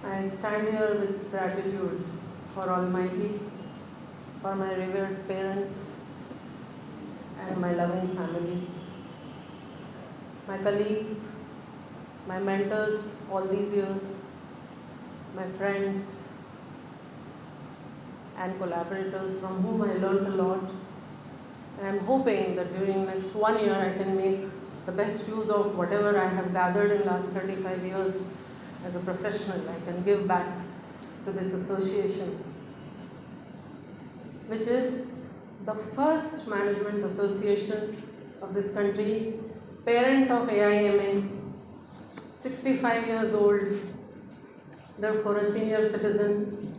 I stand here with gratitude for Almighty, for my revered parents and my loving family, my colleagues, my mentors all these years, my friends and collaborators from whom I learned a lot. And I'm hoping that during next 1 year I can make the best use of whatever I have gathered in last 35 years as a professional. I can give back to this association, which is the first management association of this country, parent of AIMA, 65 years old, therefore a senior citizen,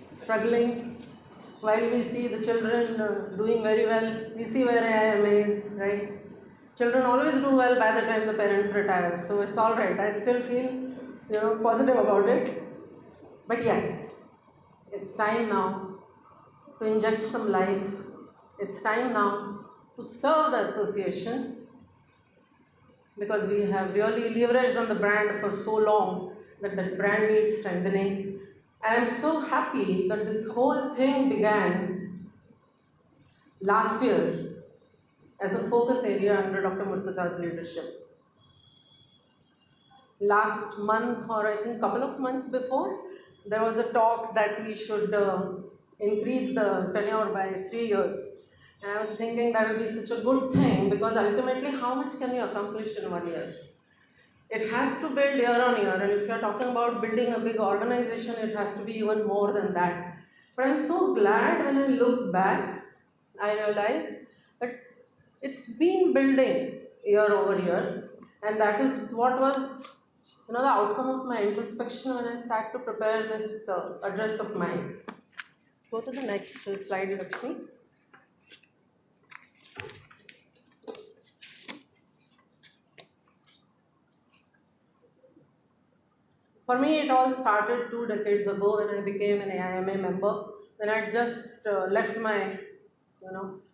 struggling. While we see the children doing very well, we see where AIMA is, right? Children always do well by the time the parents retire, so it's all right. I still feel, positive about it. But yes, it's time now to inject some life. It's time now to serve the association, because we have really leveraged on the brand for so long that the brand needs strengthening. And I'm so happy that this whole thing began last year as a focus area under Dr. Murtaza's leadership. Last month, or I think couple of months before, there was a talk that we should increase the tenure by 3 years. And I was thinking that would be such a good thing, because ultimately how much can you accomplish in 1 year? It has to build year on year, and if you are talking about building a big organization, it has to be even more than that. But I'm so glad when I look back, I realize that it's been building year over year, and that is what was the outcome of my introspection when I sat to prepare this address of mine. Go to the next slide, Lakshmi. For me, it all started 2 decades ago when I became an AIMA member, when I just left my,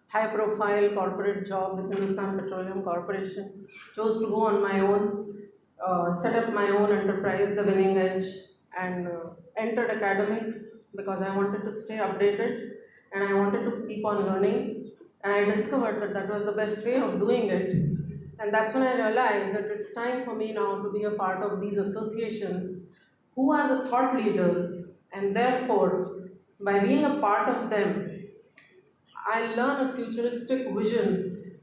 high-profile corporate job with Hindustan Petroleum Corporation, chose to go on my own, set up my own enterprise, The Winning Edge, and entered academics because I wanted to stay updated and I wanted to keep on learning. And I discovered that that was the best way of doing it. And that's when I realized that it's time for me now to be a part of these associations who are the thought leaders, and therefore, by being a part of them, I learn a futuristic vision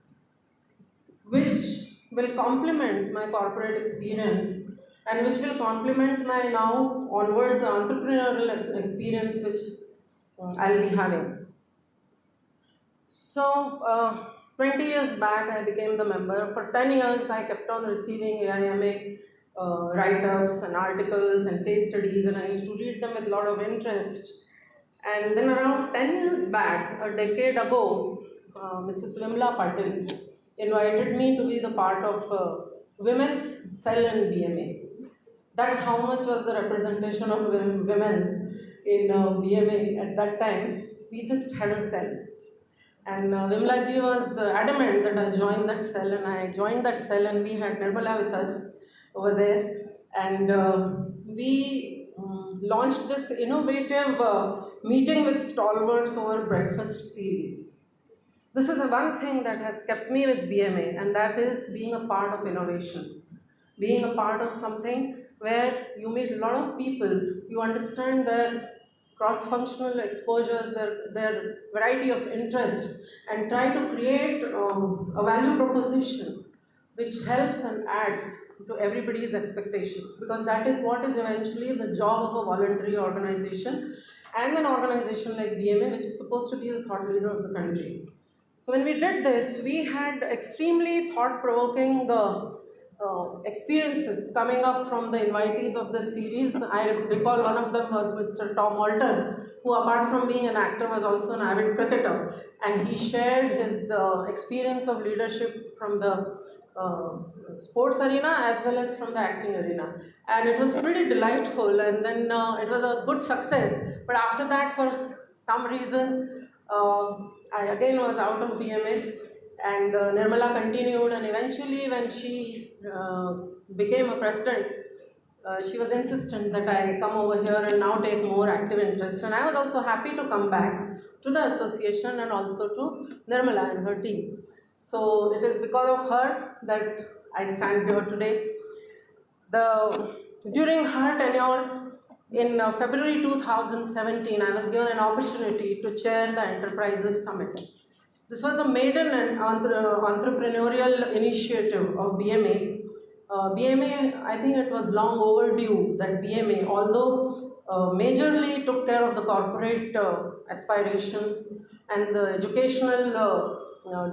which will complement my corporate experience and which will complement my now onwards the entrepreneurial experience which I'll be having. So, 20 years back, I became the member. For 10 years, I kept on receiving AIMA write-ups and articles and case studies, and I used to read them with a lot of interest. And then around 10 years back, a decade ago, Mrs. Vimla Patil invited me to be the part of women's cell in BMA. That's how much was the representation of women in BMA at that time. We just had a cell. And Vimla ji was adamant that I join that cell, and I joined that cell, and we had Nirmala with us over there. And we launched this innovative meeting with stalwarts over breakfast series. This is the one thing that has kept me with BMA, and that is being a part of innovation. Being a part of something where you meet a lot of people, you understand their cross-functional exposures, their variety of interests, and try to create a value proposition which helps and adds to everybody's expectations, because that is what is eventually the job of a voluntary organization and an organization like BMA, which is supposed to be the thought leader of the country. So when we did this, we had extremely thought-provoking experiences coming up from the invitees of this series. I recall one of them was Mr. Tom Walton, who apart from being an actor was also an avid cricketer, and he shared his experience of leadership from the sports arena as well as from the acting arena, and it was pretty delightful, and then it was a good success. But after that, for some reason, I again was out of BMA, and Nirmala continued, and eventually when she became a president, She was insistent that I come over here and now take more active interest. And I was also happy to come back to the association and also to Nirmala and her team. So it is because of her that I stand here today. During her tenure in February 2017, I was given an opportunity to chair the Enterprises Summit. This was a maiden and entrepreneurial initiative of BMA. BMA, I think it was long overdue that BMA, although majorly took care of the corporate aspirations and the educational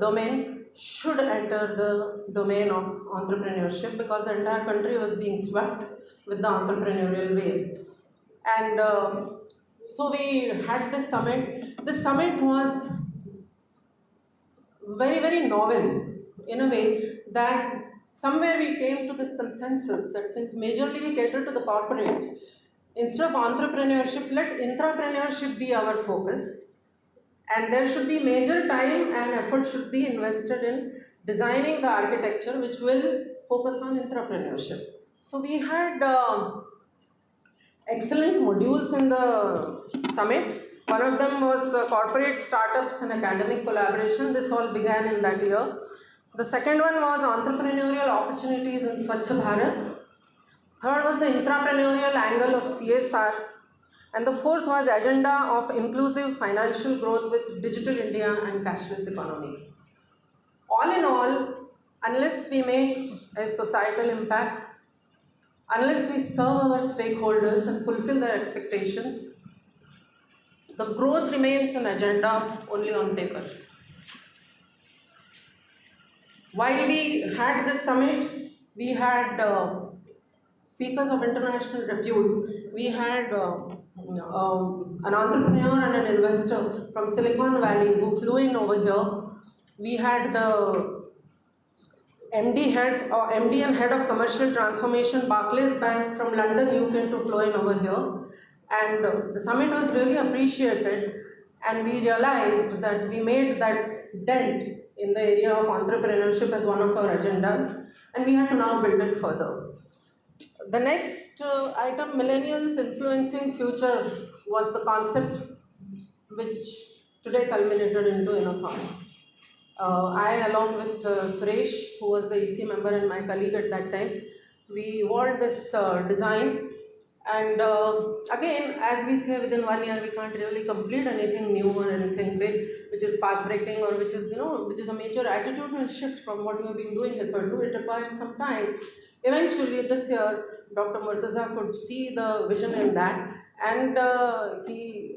domain, should enter the domain of entrepreneurship, because the entire country was being swept with the entrepreneurial wave. And so we had this summit. This summit was very, very novel in a way that somewhere we came to this consensus that since majorly we cater to the corporates, instead of entrepreneurship, let intrapreneurship be our focus, and there should be major time and effort should be invested in designing the architecture which will focus on entrepreneurship. So we had excellent modules in the summit. One of them was corporate startups and academic collaboration. This all began in that year. The second one was entrepreneurial opportunities in Swachh Bharat. Third was the intrapreneurial angle of CSR. And the fourth was agenda of inclusive financial growth with digital India and cashless economy. All in all, unless we make a societal impact, unless we serve our stakeholders and fulfill their expectations, the growth remains an agenda only on paper. While we had this summit, we had speakers of international repute. We had an entrepreneur and an investor from Silicon Valley who flew in over here. We had the MD and head of commercial transformation, Barclays Bank from London, UK, to fly in over here. And the summit was really appreciated, and we realized that we made that dent in the area of entrepreneurship as one of our agendas, and we had to now build it further. The next item, millennials influencing future, was the concept which today culminated into Innothon. I, along with Suresh, who was the EC member and my colleague at that time, we evolved this design. And again, as we say, within 1 year, we can't really complete anything new or anything big, which is path-breaking or which is, which is a major attitudinal shift from what we have been doing hitherto. It requires some time. Eventually, this year, Dr. Murtaza could see the vision in that, and he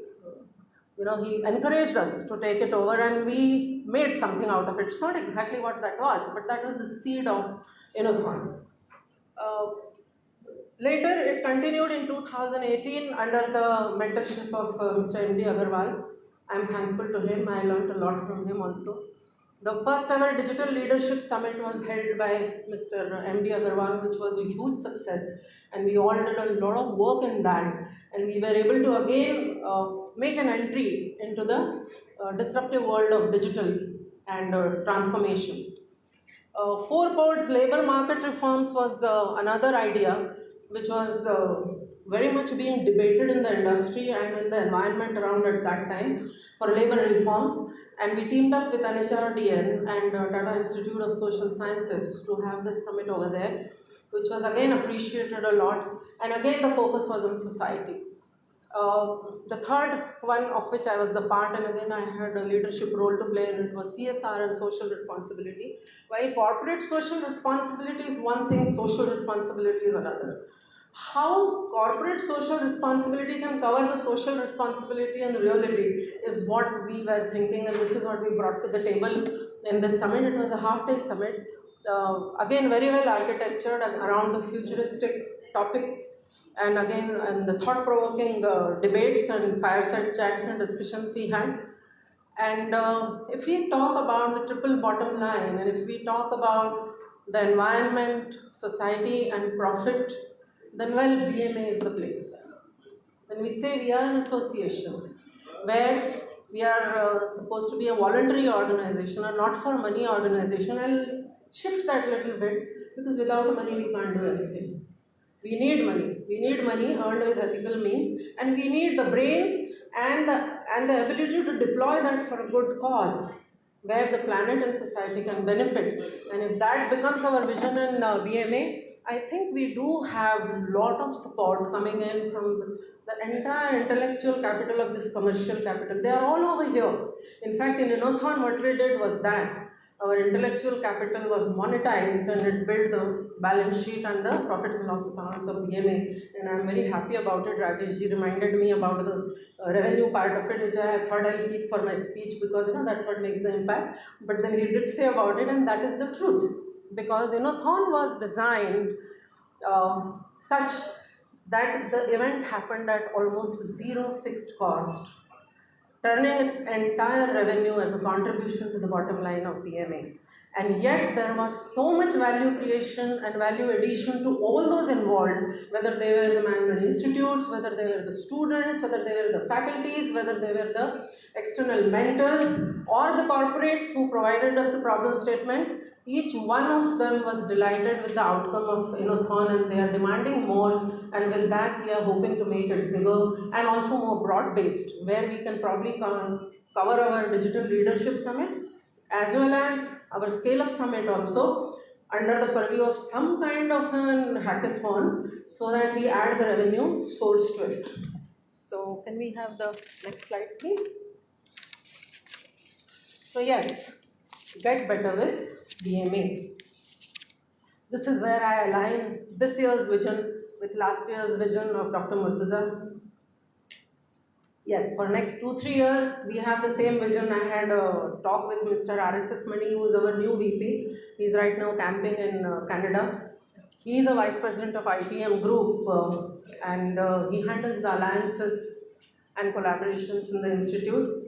encouraged us to take it over, and we made something out of it. It's not exactly what that was, but that was the seed of Innothon. Uh, Later, it continued in 2018 under the mentorship of Mr. M.D. Agarwal. I'm thankful to him. I learned a lot from him also. The first ever Digital Leadership Summit was held by Mr. M.D. Agarwal, which was a huge success. And we all did a lot of work in that. And we were able to again make an entry into the disruptive world of digital and transformation. Four codes labor market reforms was another idea which was very much being debated in the industry and in the environment around at that time for labor reforms, and we teamed up with NHRDN and Tata Institute of Social Sciences to have this summit over there, which was again appreciated a lot, and again the focus was on society. The third one of which I was the part, and again I had a leadership role to play, and it was CSR and social responsibility. While corporate social responsibility is one thing, social responsibility is another. How corporate social responsibility can cover the social responsibility and reality is what we were thinking, and this is what we brought to the table in this summit. It was a half-day summit, again very well architectured around the futuristic topics, and again and the thought-provoking debates and fireside chats and discussions we had. And if we talk about the triple bottom line, and if we talk about the environment, society and profit, then well, BMA is the place. When we say we are an association where we are supposed to be a voluntary organization, a not for money organization, I'll shift that little bit, because without money we can't do anything. We need money. We need money earned with ethical means, and we need the brains and the ability to deploy that for a good cause, where the planet and society can benefit. And if that becomes our vision in BMA, I think we do have a lot of support coming in from the entire intellectual capital of this commercial capital. They are all over here. In fact, in Innothon, what we did was that our intellectual capital was monetized and it built the balance sheet and the profit and loss accounts of BMA. And I'm very happy about it. Rajesh ji reminded me about the revenue part of it, which I thought I'll keep for my speech because that's what makes the impact. But then he did say about it, and that is the truth. Because Thon was designed such that the event happened at almost zero fixed cost, turning its entire revenue as a contribution to the bottom line of BMA. And yet there was so much value creation and value addition to all those involved, whether they were the management institutes, whether they were the students, whether they were the faculties, whether they were the external mentors or the corporates who provided us the problem statements. Each one of them was delighted with the outcome of Innothon, and they are demanding more, and with that we are hoping to make it bigger and also more broad based, where we can probably cover our digital leadership summit as well as our scale up summit also under the purview of some kind of an hackathon, so that we add the revenue source to it. So can we have the next slide please? So yes, get better with BMA. This is where I align this year's vision with last year's vision of Dr. Murtaza. Yes, for next 2-3 years, we have the same vision. I had a talk with Mr. RSS Mani, who is our new VP. He's right now camping in Canada. He is a vice president of ITM Group, and he handles the alliances and collaborations in the institute.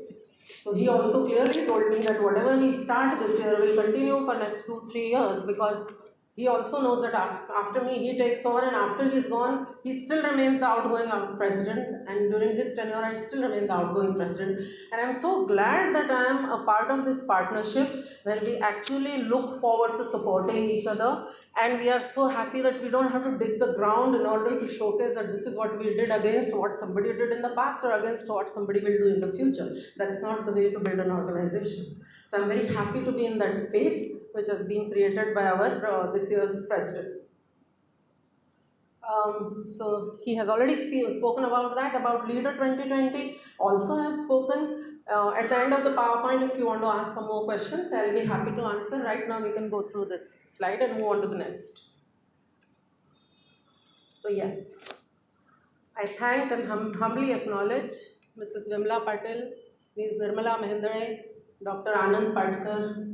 So he also clearly told me that whatever we start this year will continue for next 2-3 years, because he also knows that after me he takes over, and after he's gone he still remains the outgoing president, and during his tenure I still remain the outgoing president. And I'm so glad that I am a part of this partnership where we actually look forward to supporting each other, and we are so happy that we don't have to dig the ground in order to showcase that this is what we did against what somebody did in the past or against what somebody will do in the future. That's not the way to build an organization. So I'm very happy to be in that space which has been created by our this year's president. So he has already spoken about that, about Leader 2020. Also I have spoken. At the end of the PowerPoint, if you want to ask some more questions, I'll be happy to answer. Right now we can go through this slide and move on to the next. So yes, I thank and humbly acknowledge Mrs. Vimla Patel, Ms. Nirmala Mahendra, Dr. Anand Patkar,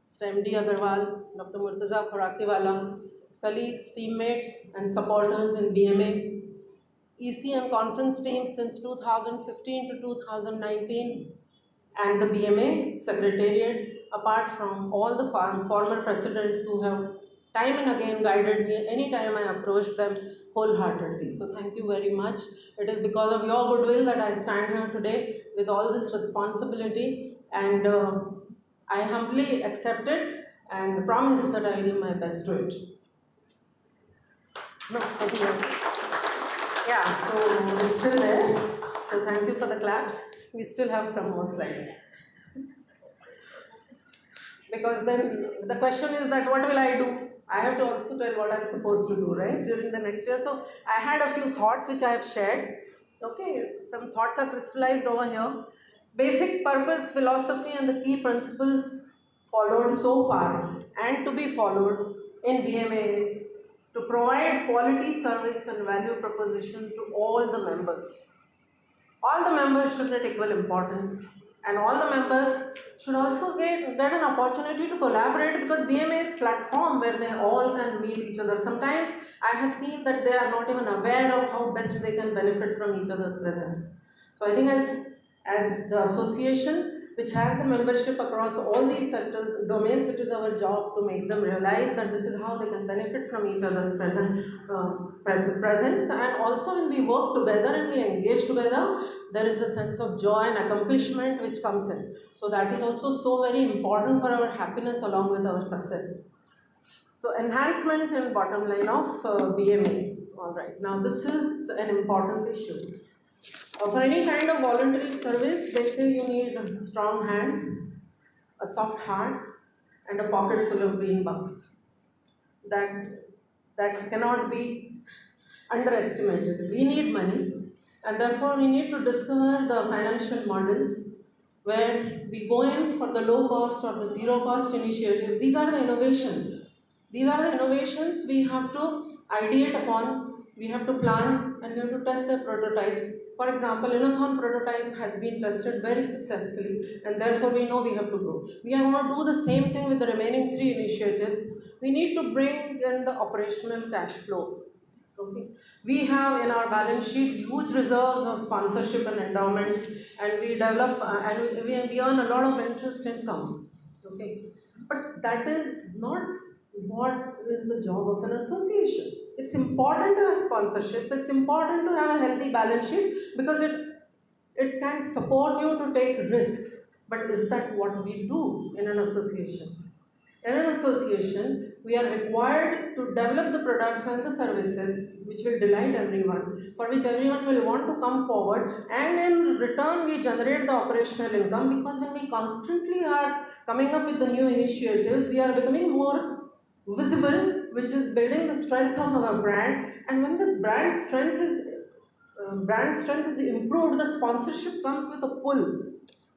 Mr. M.D. Agarwal, Dr. Murtaza Khorakiwala, colleagues, teammates and supporters in BMA, EC and conference teams since 2015 to 2019, and the BMA Secretariat, apart from all the former presidents who have time and again guided me anytime I approached them wholeheartedly. So thank you very much. It is because of your goodwill that I stand here today with all this responsibility, and I humbly accept it and promise that I'll give my best to it. No, thank you. Yeah, so it's still there. So thank you for the claps. We still have some more slides. Because then the question is that what will I do? I have to also tell what I'm supposed to do, right, during the next year. So I had a few thoughts which I have shared. Okay, some thoughts are crystallized over here. Basic purpose, philosophy and the key principles followed so far and to be followed in BMA is to provide quality service and value proposition to all the members. All the members should get equal importance, and all the members should also get an opportunity to collaborate, because BMA is a platform where they all can meet each other. Sometimes I have seen that they are not even aware of how best they can benefit from each other's presence. So I think as the association which has the membership across all these sectors, domains, it is our job to make them realize that this is how they can benefit from each other's presence. And also when we work together and we engage together, there is a sense of joy and accomplishment which comes in. So that is also so very important for our happiness along with our success. So enhancement in bottom line of BMA. All right. Now this is an important issue. For any kind of voluntary service, they say you need strong hands, a soft heart, and a pocket full of green bucks. That that cannot be underestimated. We need money, and therefore we need to discover the financial models where we go in for the low cost or the zero cost initiatives. These are the innovations. These are the innovations we have to ideate upon, we have to plan, and we have to test the prototypes. For example, Innothon prototype has been tested very successfully, and therefore we know we have to grow. We are going to do the same thing with the remaining three initiatives. We need to bring in the operational cash flow. Okay. We have in our balance sheet huge reserves of sponsorship and endowments, and we develop and we earn a lot of interest income. Okay, but that is not what is the job of an association. It's important to have sponsorships. It's important to have a healthy balance sheet because it can support you to take risks. But is that what we do in an association? In an association, we are required to develop the products and the services which will delight everyone, for which everyone will want to come forward, and in return we generate the operational income, because when we constantly are coming up with the new initiatives, we are becoming more visible, which is building the strength of our brand. And when this brand strength is improved, the sponsorship comes with a pull.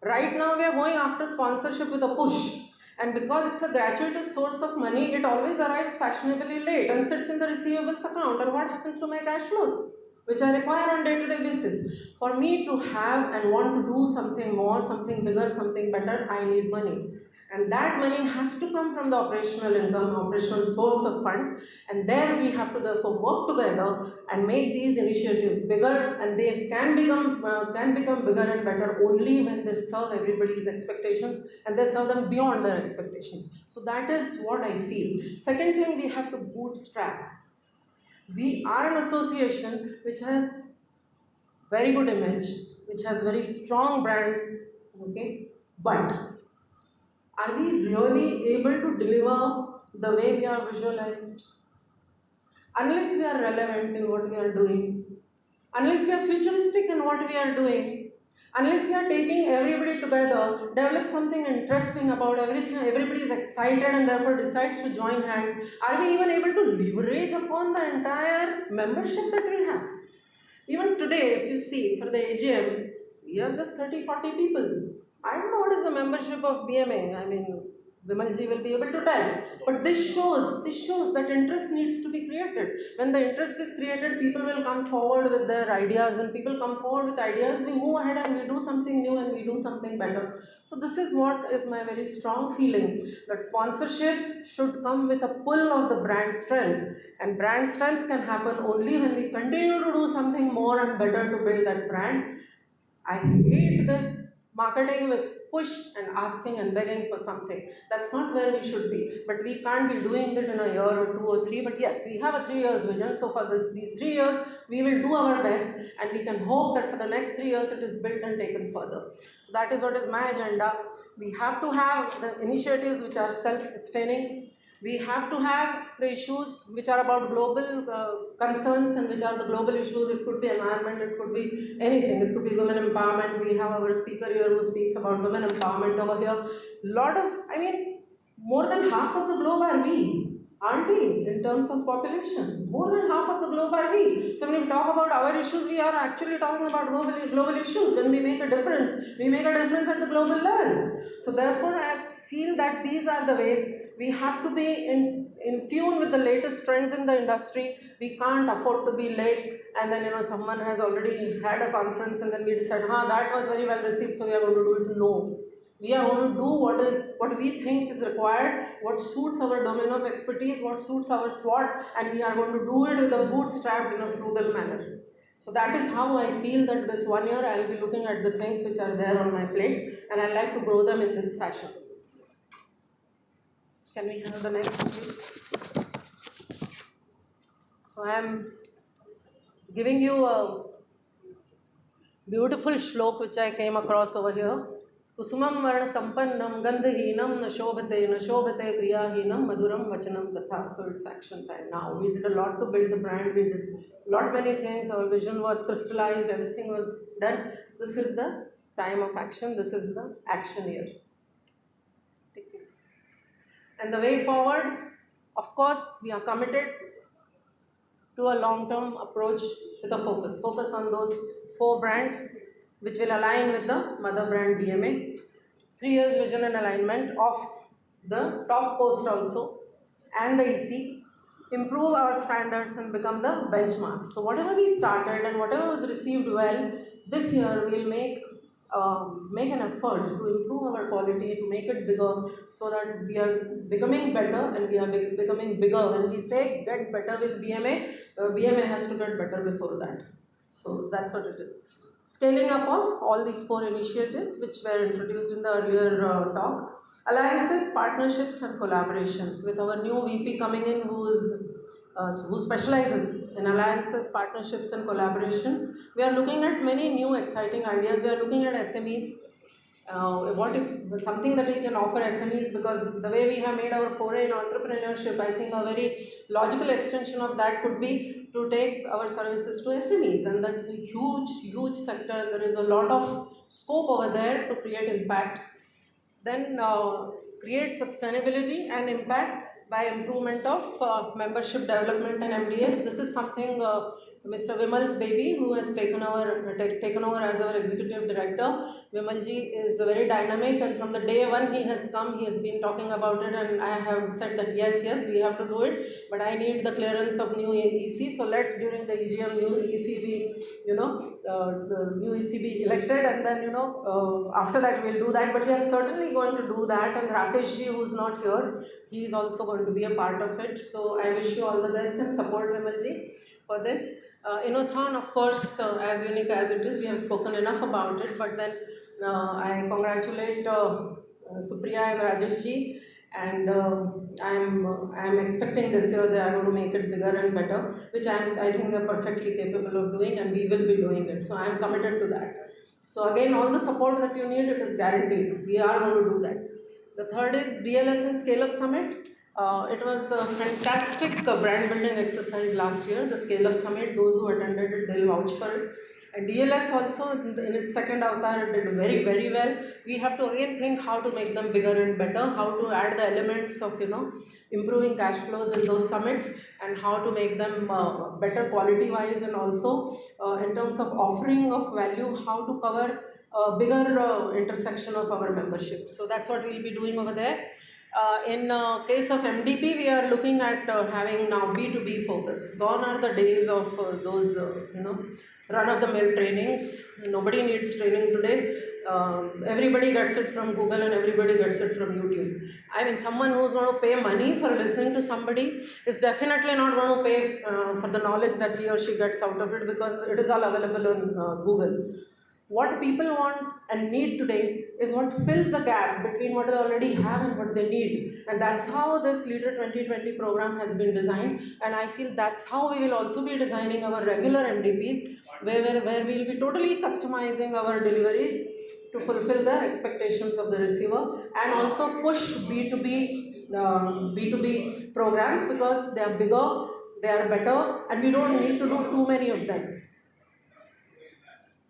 Right now, we are going after sponsorship with a push. And because it's a gratuitous source of money, it always arrives fashionably late and sits in the receivables account. And what happens to my cash flows, which I require on day-to-day basis? For me to have and want to do something more, something bigger, something better, I need money. And that money has to come from the operational income, operational source of funds. And there we have to therefore work together and make these initiatives bigger, and they can become bigger and better only when they serve everybody's expectations and they serve them beyond their expectations. So that is what I feel. Second thing, we have to bootstrap. We are an association which has very good image, which has very strong brand, okay, but are we really able to deliver the way we are visualized? Unless we are relevant in what we are doing, unless we are futuristic in what we are doing, unless we are taking everybody together, develop something interesting about everything, everybody is excited and therefore decides to join hands, are we even able to leverage upon the entire membership that we have? Even today, if you see for the AGM, we have just 30-40 people. I don't know what is the membership of BMA. I mean, Vimalji will be able to tell. But this shows that interest needs to be created. When the interest is created, people will come forward with their ideas. When people come forward with ideas, we move ahead and we do something new and we do something better. So this is what is my very strong feeling, that sponsorship should come with a pull of the brand strength. And brand strength can happen only when we continue to do something more and better to build that brand. I hate this marketing with push and asking and begging for something. That's not where we should be. But we can't be doing it in a year or 2 or 3. But yes, we have a 3 years vision. So for these 3 years, we will do our best, and we can hope that for the next 3 years it is built and taken further. So that is what is my agenda. We have to have the initiatives which are self-sustaining. We have to have the issues which are about global concerns and which are the global issues. It could be environment, it could be anything, it could be women empowerment. We have our speaker here who speaks about women empowerment over here. More than half of the globe are we, aren't we, in terms of population? More than half of the globe are we. So when we talk about our issues, we are actually talking about global issues. When we make a difference, we make a difference at the global level. So therefore, I feel that these are the ways we have to be in tune with the latest trends in the industry. We can't afford to be late and then someone has already had a conference and then we decide, that was very well received, so we are going to do it. No. We are going to do what we think is required, what suits our domain of expertise, what suits our SWOT, and we are going to do it with a bootstrapped in a frugal manner. So that is how I feel that this 1 year I will be looking at the things which are there on my plate, and I like to grow them in this fashion. Can we have the next, please? So I am giving you a beautiful shlok which I came across over here. Kusumam varna sampannam gandhahinam na shobhate kriyahinam maduram vachanam tatha. So it's action time now. We did a lot to build the brand. We did a lot many things. Our vision was crystallized. Everything was done. This is the time of action. This is the action year. And the way forward, of course, we are committed to a long-term approach with a focus. Focus on those 4 brands which will align with the mother brand BMA. 3 years vision and alignment of the top post also and the EC. Improve our standards and become the benchmark. So whatever we started and whatever was received well, this year we'll make an effort to improve our quality, to make it bigger, so that we are becoming better and we are becoming bigger. When we say get better with BMA, BMA has to get better before that. So that's what it is. Scaling up of all these 4 initiatives which were introduced in the earlier talk. Alliances, partnerships and collaborations with our new VP coming in who specializes in alliances, partnerships and collaboration. We are looking at many new exciting ideas. We are looking at SMEs. What if something that we can offer SMEs, because the way we have made our foray in entrepreneurship, I think a very logical extension of that could be to take our services to SMEs, and that's a huge sector and there is a lot of scope over there to create impact. Then create sustainability and impact by improvement of membership development and MDS. This is something Mr. Vimal's baby, who has taken over as our executive director. Vimalji is very dynamic, and from the day one he has come, he has been talking about it, and I have said that yes, we have to do it, but I need the clearance of new EC. So let during the EGM new EC be, the new EC be elected, and then after that we'll do that. But we are certainly going to do that, and Rakesh ji, who is not here, he is also going to be a part of it. So I wish you all the best and support Vimal ji for this. Innothon, of course, as unique as it is, we have spoken enough about it, but then I congratulate Supriya and Rajesh ji, and I'm expecting this year they are going to make it bigger and better, which I think they're perfectly capable of doing, and we will be doing it. So I'm committed to that. So again, all the support that you need, it is guaranteed. We are going to do that. The third is DLS and Scale Up Summit. It was a fantastic brand building exercise last year, the Scale Up Summit. Those who attended it, they'll vouch for it. And DLS also, in its second avatar, it did very well. We have to again think how to make them bigger and better, how to add the elements of improving cash flows in those summits, and how to make them better quality wise, and also in terms of offering of value, how to cover a bigger intersection of our membership. So that's what we'll be doing over there. In case of MDP, we are looking at having now B2B focus. Gone are the days of those run-of-the-mill trainings. Nobody needs training today. Everybody gets it from Google and everybody gets it from YouTube. I mean, someone who's going to pay money for listening to somebody is definitely not going to pay for the knowledge that he or she gets out of it, because it is all available on Google. What people want and need today is what fills the gap between what they already have and what they need. And that's how this Leader 2020 program has been designed. And I feel that's how we will also be designing our regular MDPs, where we'll be totally customizing our deliveries to fulfill the expectations of the receiver, and also push B2B programs, because they are bigger, they are better, and we don't need to do too many of them.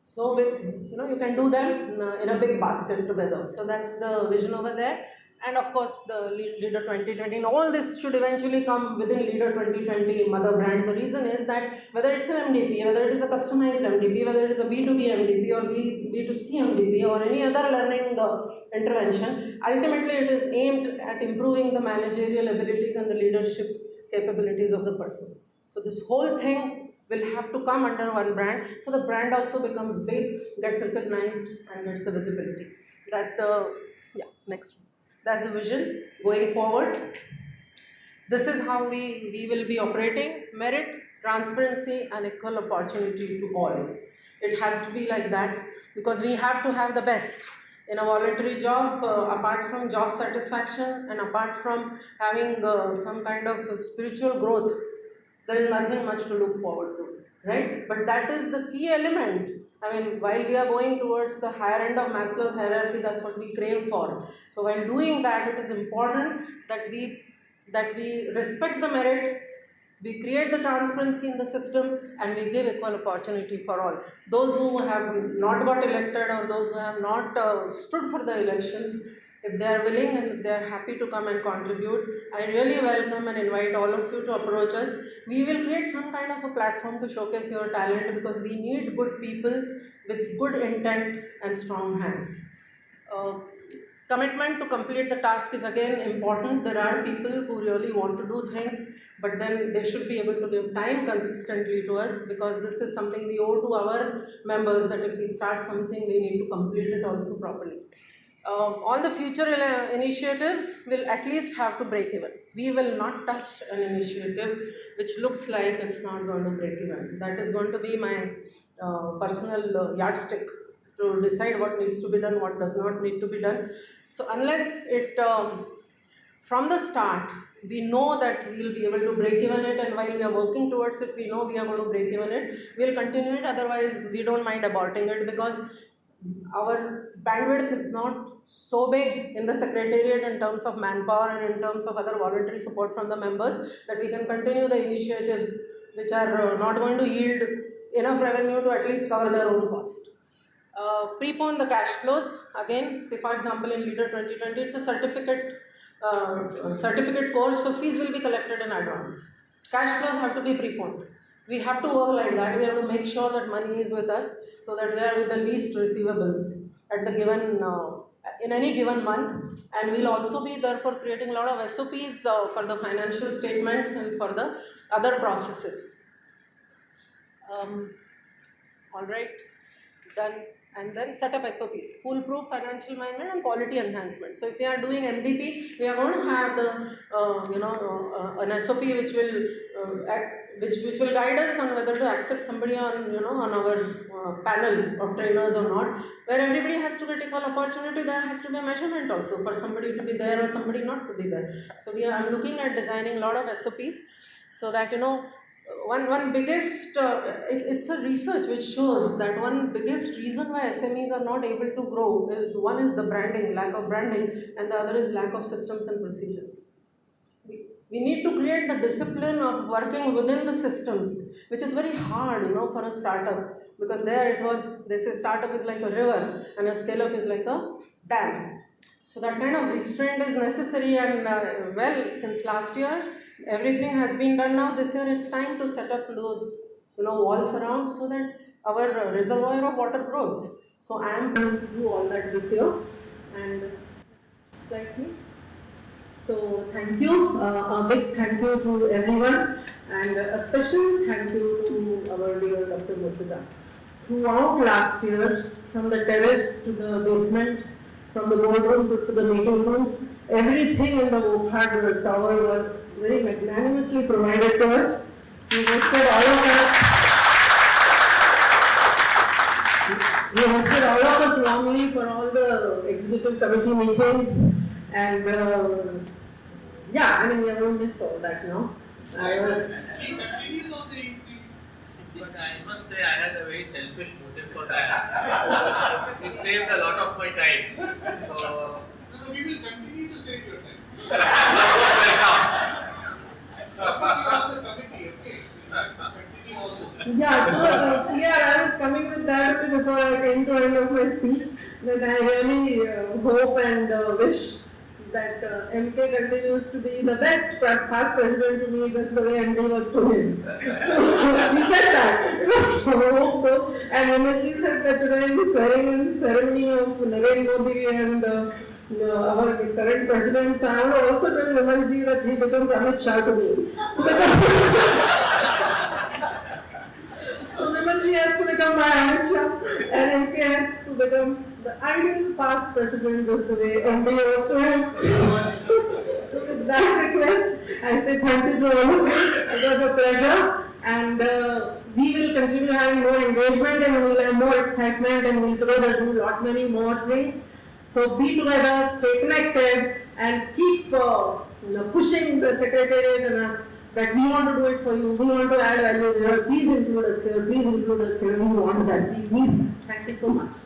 So with, you can do them in a big basket together. So that's the vision over there. And of course, the Leader 2020, and all this should eventually come within Leader 2020 mother brand. The reason is that whether it's an MDP, whether it is a customized MDP, whether it is a B2B MDP or B2C MDP or any other learning intervention, ultimately it is aimed at improving the managerial abilities and the leadership capabilities of the person. So this whole thing will have to come under one brand, so the brand also becomes big, gets recognized and gets the visibility. That's the, next one. That's the vision going forward. This is how we will be operating: merit, transparency and equal opportunity to all. It has to be like that, because we have to have the best in a voluntary job. Apart from job satisfaction and apart from having some kind of spiritual growth, there is nothing much to look forward to, right? But that is the key element, I mean, while we are going towards the higher end of Maslow's hierarchy, that's what we crave for. So while doing that, it is important that we respect the merit, we create the transparency in the system, and we give equal opportunity for all. Those who have not got elected or those who have not stood for the elections, if they are willing and if they are happy to come and contribute, I really welcome and invite all of you to approach us. We will create some kind of a platform to showcase your talent, because we need good people with good intent and strong hands. Uh, Commitment to complete the task is again important. There are people who really want to do things, but then they should be able to give time consistently to us, because this is something we owe to our members, that if we start something, we need to complete it also properly. All the future initiatives will at least have to break even. We will not touch an initiative which looks like it's not going to break even. That is going to be my personal yardstick to decide what needs to be done, what does not need to be done. So unless it from the start we know that we will be able to break even it, and while we are working towards it, we know we are going to break even it, we will continue it. Otherwise, we don't mind aborting it, because our bandwidth is not so big in the secretariat in terms of manpower and in terms of other voluntary support from the members, that we can continue the initiatives which are not going to yield enough revenue to at least cover their own cost. Prepone the cash flows. Again, say for example in Leader 2020, it's a certificate course, so fees will be collected in advance. Cash flows have to be preponed. We have to work like that. We have to make sure that money is with us, so that we are with the least receivables at the given in any given month. And we'll also be therefore creating a lot of SOPs for the financial statements and for the other processes. All right, done. And then set up SOPs, foolproof financial management and quality enhancement. So if we are doing MDP, we are going to have the an SOP which will which will guide us on whether to accept somebody on on our panel of trainers or not. Where everybody has to get equal opportunity, there has to be a measurement also for somebody to be there or somebody not to be there. So I'm looking at designing a lot of SOPs, so that one biggest it's a research which shows that one biggest reason why SMEs are not able to grow is, one is the branding, lack of branding, and the other is lack of systems and procedures. We need to create the discipline of working within the systems, which is very hard for a startup, because there they say startup is like a river and a scale up is like a dam. So that kind of restraint is necessary, and well, since last year everything has been done. Now this year it's time to set up those walls around, so that our reservoir of water grows. So I am going to do all that this year. And next slide please. So thank you, a big thank you to everyone, and a special thank you to our dear Dr. Murtaza. Throughout last year, from the terrace to the basement, from the boardroom to the meeting rooms, everything in the Wockhardt tower was very magnanimously provided to us. We hosted all of us warmly for all the executive committee meetings, and yeah, I mean, we are going to miss all that now. But I must say I had a very selfish motive for that. It saved a lot of my time. So we will continue to save your time. Yeah, so yeah, I was coming with that before I came to end of my speech, that I really hope and wish that MK continues to be the best past president to me, just the way MD was to him. So he said that. It was, I hope so. And MLG said that today is the swearing-in ceremony of Narendra Modi and our current president. So I want to also tell MLG that he becomes Amit Shah to me. So MLG has to become my Amit Shah, and MK has to become the ideal past president, just the way MD was to him. So with that request, I say thank you to all of you. It was a pleasure, and we will continue having more engagement, and we will have more excitement, and we will together do many more things. So be together, stay connected, and keep pushing the Secretariat and us that we want to do it for you, we want to add value here, please include us here, please include us here, we want that, we need that. Thank you so much.